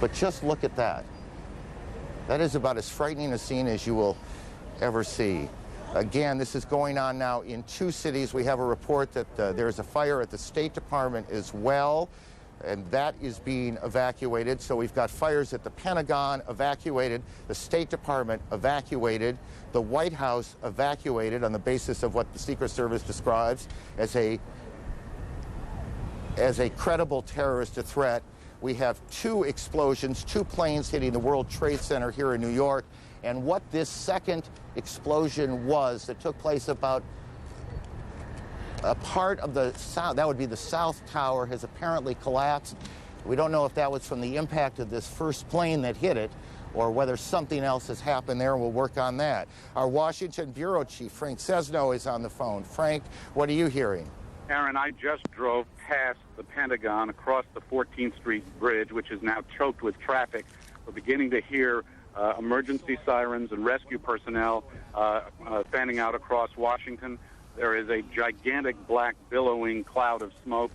But just look at that. That is about as frightening a scene as you will ever see. Again, this is going on now in 2 cities. We have a report that there's a fire at the State Department as well, and that is being evacuated. So we've got fires at the Pentagon evacuated, the State Department evacuated, the White House evacuated on the basis of what the Secret Service describes as a credible terrorist threat. We have 2 explosions, 2 planes hitting the World Trade Center here in New York. And what this second explosion was that took place about a part of the south, that would be the South Tower, has apparently collapsed. We don't know if that was from the impact of this first plane that hit it or whether something else has happened there, and we'll work on that. Our Washington Bureau Chief, Frank Cesno, is on the phone. Frank, what are you hearing? Aaron, I just drove past the Pentagon across the 14th Street Bridge, which is now choked with traffic. We're beginning to hear emergency sirens and rescue personnel fanning out across Washington. There is a gigantic black billowing cloud of smoke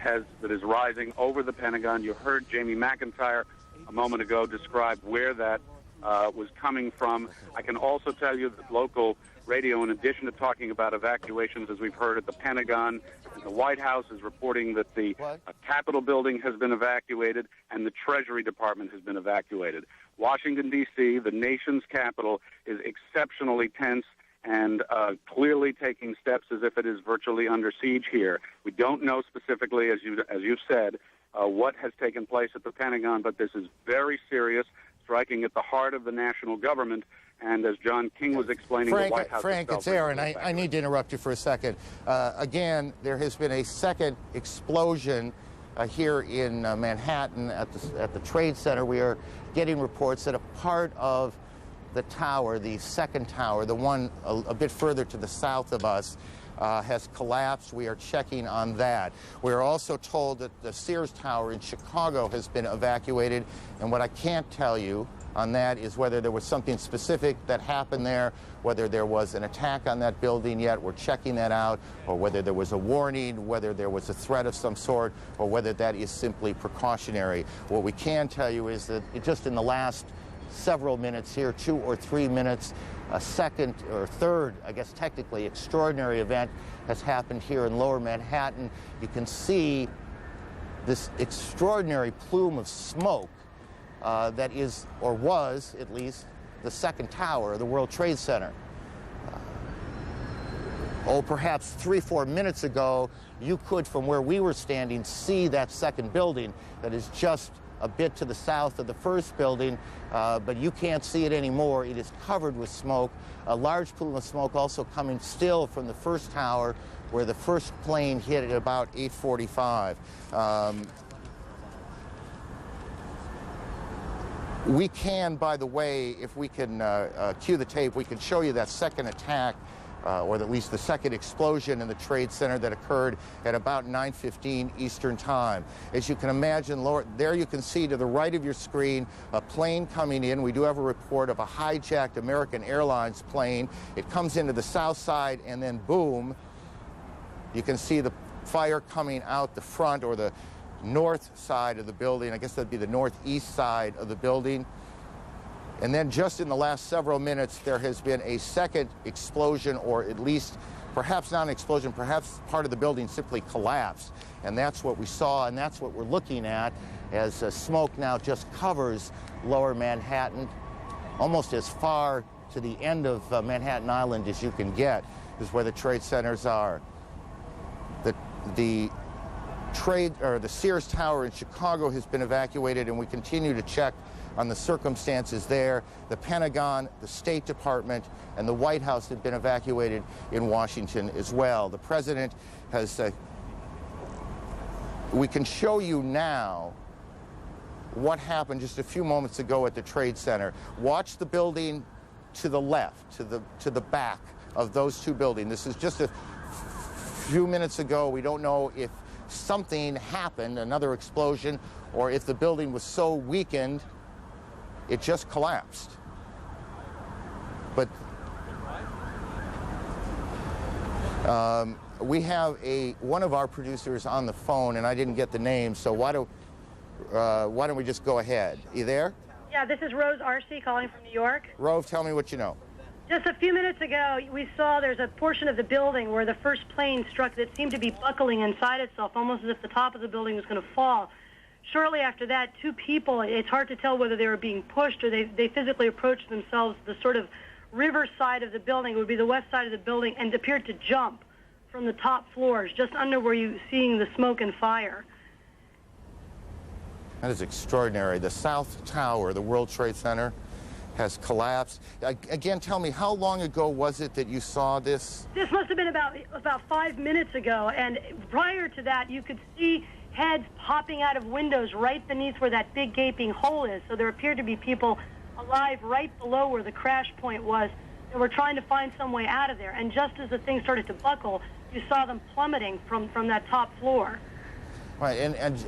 that is rising over the Pentagon. You heard Jamie McIntyre a moment ago describe where that was coming from. I can also tell you that local radio, in addition to talking about evacuations, as we've heard at the Pentagon, the White House is reporting that the Capitol building has been evacuated and the Treasury Department has been evacuated. Washington, D.C., the nation's capital, is exceptionally tense and clearly taking steps as if it is virtually under siege here. We don't know specifically, as you've said, what has taken place at the Pentagon, but this is very serious, striking at the heart of the national government. And as John King was explaining, the White House Frank, it's Aaron. I need to interrupt you for a second. Again, there has been a second explosion here in Manhattan at the Trade Center. We are getting reports that a part of the tower, the second tower, the one a bit further to the south of us, has collapsed. We are checking on that. We are also told that the Sears Tower in Chicago has been evacuated, and what I can't tell you on that is whether there was something specific that happened there, whether there was an attack on that building yet, we're checking that out, or whether there was a warning, whether there was a threat of some sort, or whether that is simply precautionary. What we can tell you is that just in the last several minutes here, 2 or 3 minutes, a second or third, I guess technically, extraordinary event has happened here in Lower Manhattan. You can see this extraordinary plume of smoke that is, or was at least, the second tower of the World Trade Center. Perhaps 3 or 4 minutes ago, you could, from where we were standing, see that second building that is just a bit to the south of the first building, but you can't see it anymore. It is covered with smoke. A large plume of smoke also coming still from the first tower, where the first plane hit at about 8:45. We can, by the way, if we can cue the tape, we can show you that second attack, or at least the second explosion in the Trade Center that occurred at about 9:15 Eastern Time. As you can imagine, there you can see to the right of your screen a plane coming in. We do have a report of a hijacked American Airlines plane. It comes into the south side, and then boom, you can see the fire coming out the front, or the north side of the building. I guess that'd be the northeast side of the building. And then just in the last several minutes, there has been a second explosion, or at least perhaps not an explosion, perhaps part of the building simply collapsed. And that's what we saw, and that's what we're looking at as smoke now just covers Lower Manhattan, almost as far to the end of Manhattan Island as you can get, is where the trade centers are. The Sears Tower in Chicago has been evacuated, and we continue to check on the circumstances there. The Pentagon, the State Department, and the White House have been evacuated in Washington as well. The president has, we can show you now what happened just a few moments ago at the Trade Center. Watch the building to the left, to the back of those two buildings. This is just a few minutes ago. We don't know if something happened, another explosion, or if the building was so weakened it just collapsed. But we have one of our producers on the phone, and I didn't get the name, so why Why don't we just go ahead? You there? Yeah, this is Rose Arcee calling from New York. Rove, tell me what you know. Just a few minutes ago, we saw there's a portion of the building where the first plane struck that seemed to be buckling inside itself, almost as if the top of the building was going to fall. Shortly after that, two people, it's hard to tell whether they were being pushed or they physically approached themselves the sort of river side of the building, it would be the west side of the building, and appeared to jump from the top floors, just under where you're seeing the smoke and fire. That is extraordinary. The South Tower, the World Trade Center, has collapsed. Again, tell me, how long ago was it that you saw this? This must have been about 5 minutes ago, and prior to that, you could see heads popping out of windows right beneath where that big gaping hole is. So there appeared to be people alive right below where the crash point was that were trying to find some way out of there. And just as the thing started to buckle, you saw them plummeting from that top floor. Right, and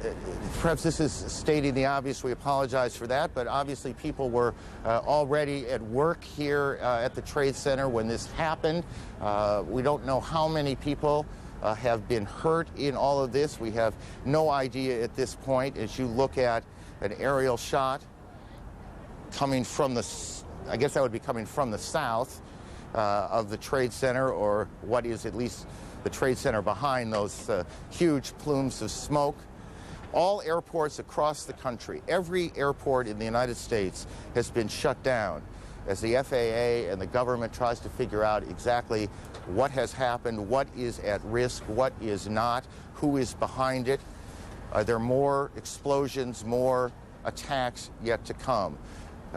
perhaps this is stating the obvious. We apologize for that, but obviously people were already at work here at the Trade Center when this happened. We don't know how many people have been hurt in all of this. We have no idea at this point. As you look at an aerial shot coming from the, I guess that would be coming from the south of the Trade Center, or what is at least the Trade Center behind those huge plumes of smoke. All airports across the country, every airport in the United States has been shut down as the FAA and the government tries to figure out exactly what has happened, what is at risk, what is not, who is behind it. Are there more explosions, more attacks yet to come?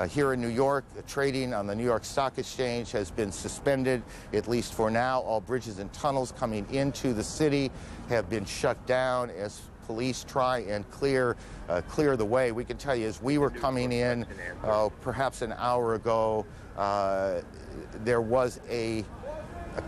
Here in New York, trading on the New York Stock Exchange has been suspended, at least for now. All bridges and tunnels coming into the city have been shut down as police try and clear the way. We can tell you, as we were coming in perhaps an hour ago, there was a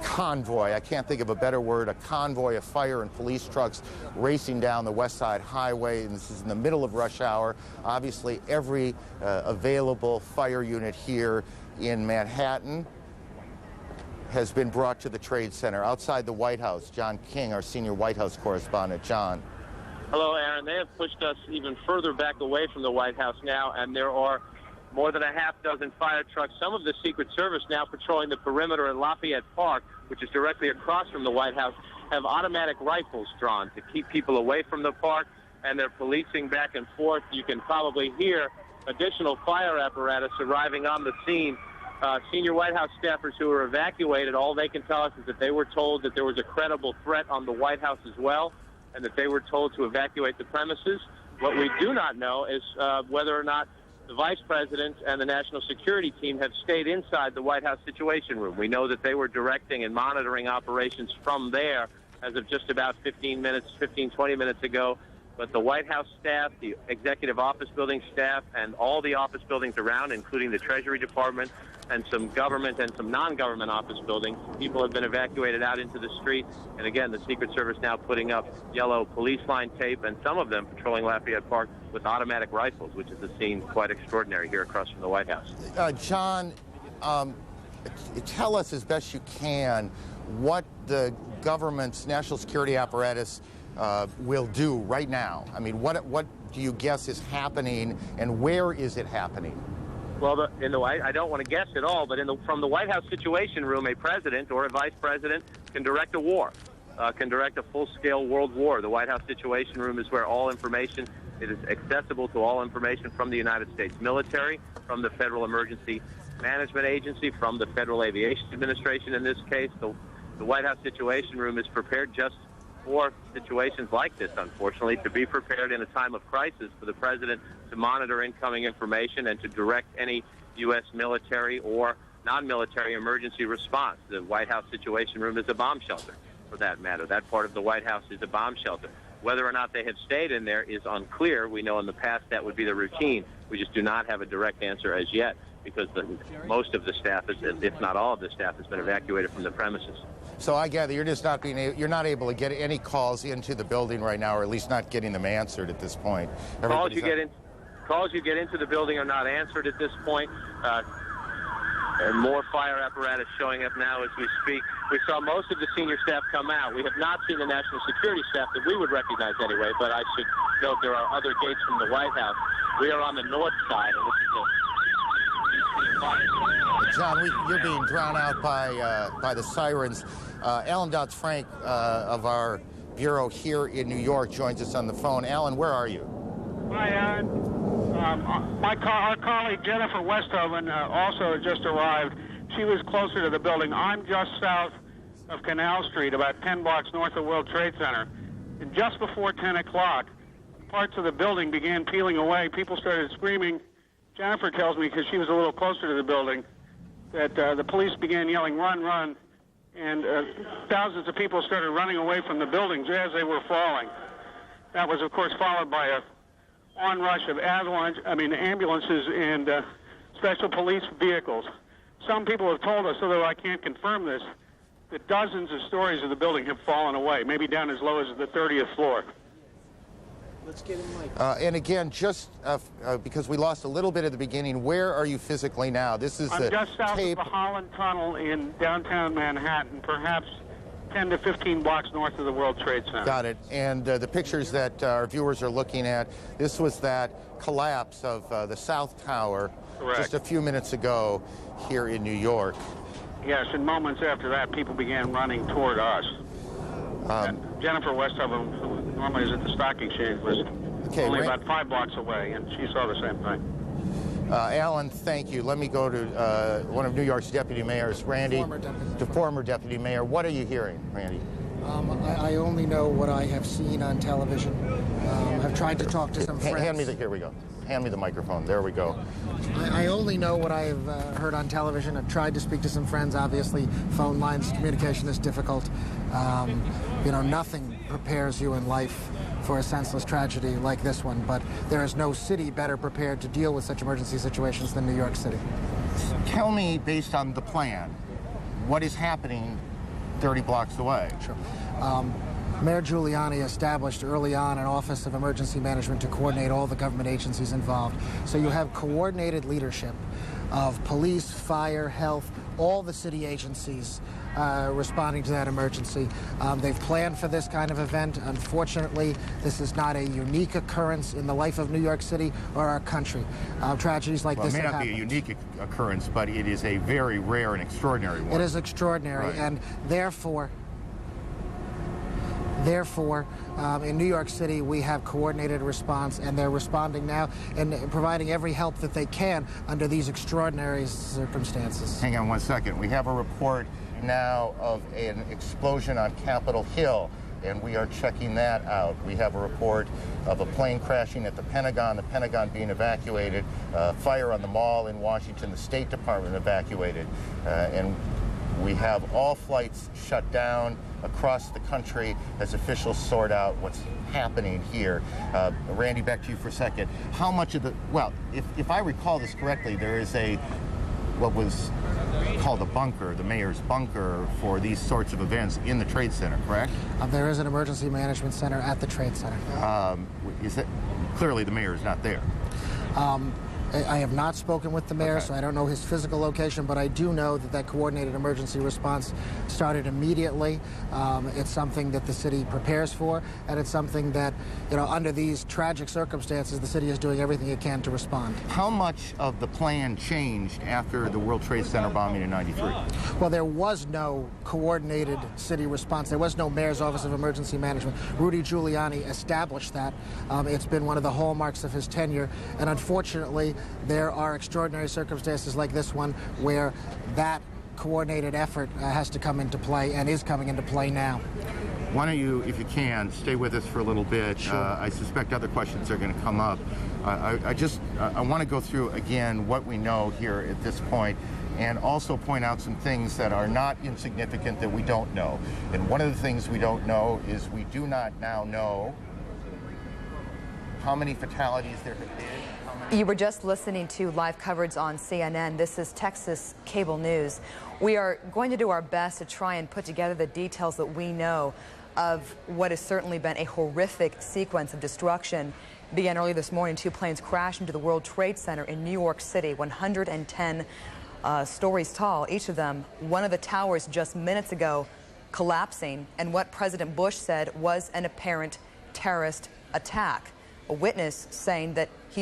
convoy, I can't think of a better word, a convoy of fire and police trucks racing down the West Side Highway, and this is in the middle of rush hour. Obviously, every available fire unit here in Manhattan has been brought to the Trade Center. Outside the White House, John King, our senior White House correspondent. John. Hello, Aaron. They have pushed us even further back away from the White House now, and there are more than a half dozen fire trucks, some of the Secret Service now patrolling the perimeter in Lafayette Park, which is directly across from the White House, have automatic rifles drawn to keep people away from the park, and they're policing back and forth. You can probably hear additional fire apparatus arriving on the scene. Senior White House staffers who were evacuated, all they can tell us is that they were told that there was a credible threat on the White House as well, and that they were told to evacuate the premises. What we do not know is whether or not the Vice President and the National Security Team have stayed inside the White House Situation Room. We know that they were directing and monitoring operations from there as of just about 20 minutes ago. But the White House staff, the Executive Office Building staff, and all the office buildings around, including the Treasury Department and some government and some non-government office buildings, people have been evacuated out into the street. And again, the Secret Service now putting up yellow police line tape, and some of them patrolling Lafayette Park with automatic rifles, which is a scene quite extraordinary here across from the White House. John, tell us as best you can what the government's national security apparatus will do right now. I mean, what do you guess is happening, and where is it happening? Well, I don't want to guess at all, but from the White House Situation Room, a president or a vice president can direct a war, can direct a full-scale world war. The White House Situation Room is where all information, it is accessible to all information from the United States military, from the Federal Emergency Management Agency, from the Federal Aviation Administration in this case. The White House Situation Room is prepared just for situations like this, unfortunately, to be prepared in a time of crisis for the president to monitor incoming information and to direct any U.S. military or non-military emergency response. The White House Situation Room is a bomb shelter, for that matter. That part of the White House is a bomb shelter. Whether or not they have stayed in there is unclear. We know in the past that would be the routine. We just do not have a direct answer as yet, because most of the staff, if not all of the staff, has been evacuated from the premises. So I gather you're just you're not able to get any calls into the building right now, or at least not getting them answered at this point. Calls you get into the building are not answered at this point. And more fire apparatus showing up now as we speak. We saw most of the senior staff come out. We have not seen the national security staff that we would recognize anyway, but I should Note there are other gates from the White House. We are on the north side, and this is John, you're being drowned out by the sirens. Alan Dodds-Frank of our bureau here in New York joins us on the phone. Alan, where are you? Hi, Aaron. Our colleague Jennifer Westhoven also just arrived. She was closer to the building. I'm just south of Canal Street, about 10 blocks north of World Trade Center. And just before 10 o'clock, parts of the building began peeling away. People started screaming. Jennifer tells me, because she was a little closer to the building, that the police began yelling, "Run, run," and thousands of people started running away from the buildings as they were falling. That was, of course, followed by a onrush of ambulances and special police vehicles. Some people have told us, although I can't confirm this, that dozens of stories of the building have fallen away, maybe down as low as the 30th floor. Let's get him, Mike. And again, just because we lost a little bit at the beginning, where are you physically now? This is I'm just south of the Holland Tunnel in downtown Manhattan, perhaps 10 to 15 blocks north of the World Trade Center. Got it. And the pictures that our viewers are looking at, this was that collapse of the South Tower. Correct. Just a few minutes ago here in New York. Yes, and moments after that, people began running toward us. And Jennifer Westhoven, who normally is at the stock exchange, was only about 5 blocks away, and she saw the same thing. Alan, thank you. Let me go to one of New York's deputy mayors, Randy. Former deputy mayor. What are you hearing, Randy? I only know what I have seen on television. I've tried to talk to some friends. Here we go. Hand me the microphone. There we go. I only know what I've heard on television. I've tried to speak to some friends. Obviously, phone lines, communication is difficult. You know, nothing prepares you in life for a senseless tragedy like this one, but there is no city better prepared to deal with such emergency situations than New York City. Tell me, based on the plan, what is happening 30 blocks away? Sure. Mayor Giuliani established early on an Office of Emergency Management to coordinate all the government agencies involved. So you have coordinated leadership of police, fire, health, all the city agencies responding to that emergency. They've planned for this kind of event. Unfortunately, this is not a unique occurrence in the life of New York City or our country. Tragedies like this have happened. It may not be a unique occurrence, but it is a very rare and extraordinary one. It is extraordinary, right. And therefore, in New York City, we have coordinated response, and they're responding now and providing every help that they can under these extraordinary circumstances. Hang on one second. We have a report now of an explosion on Capitol Hill, and we are checking that out. We have a report of a plane crashing at the Pentagon being evacuated, fire on the mall in Washington, the State Department evacuated, and we have all flights shut down across the country as officials sort out what's happening here. Randy, back to you for a second. How much of the, well, if I recall this correctly, there is what was called a bunker, the mayor's bunker, for these sorts of events in the Trade Center, correct? There is an emergency management center at the Trade Center. Clearly the mayor is not there. I have not spoken with the mayor, so I don't know his physical location, but I do know that coordinated emergency response started immediately. It's something that the city prepares for, and it's something that, you know, under these tragic circumstances, the city is doing everything it can to respond. How much of the plan changed after the World Trade Center bombing in '93? Well, there was no coordinated city response. There was no mayor's Office of Emergency Management. Rudy Giuliani established that. It's been one of the hallmarks of his tenure, and unfortunately, there are extraordinary circumstances like this one where that coordinated effort has to come into play and is coming into play now. Why don't you, if you can, stay with us for a little bit. Sure. I suspect other questions are going to come up. I want to go through again what we know here at this point, and also point out some things that are not insignificant that we don't know. And one of the things we don't know is we do not now know how many fatalities there have been. You were just listening to live coverage on CNN. This is Texas Cable News. We are going to do our best to try and put together the details that we know of what has certainly been a horrific sequence of destruction. It began early this morning. 2 planes crashed into the World Trade Center in New York City, 110 stories tall, each of them. One of the towers just minutes ago collapsing, and what President Bush said was an apparent terrorist attack. a witness saying that he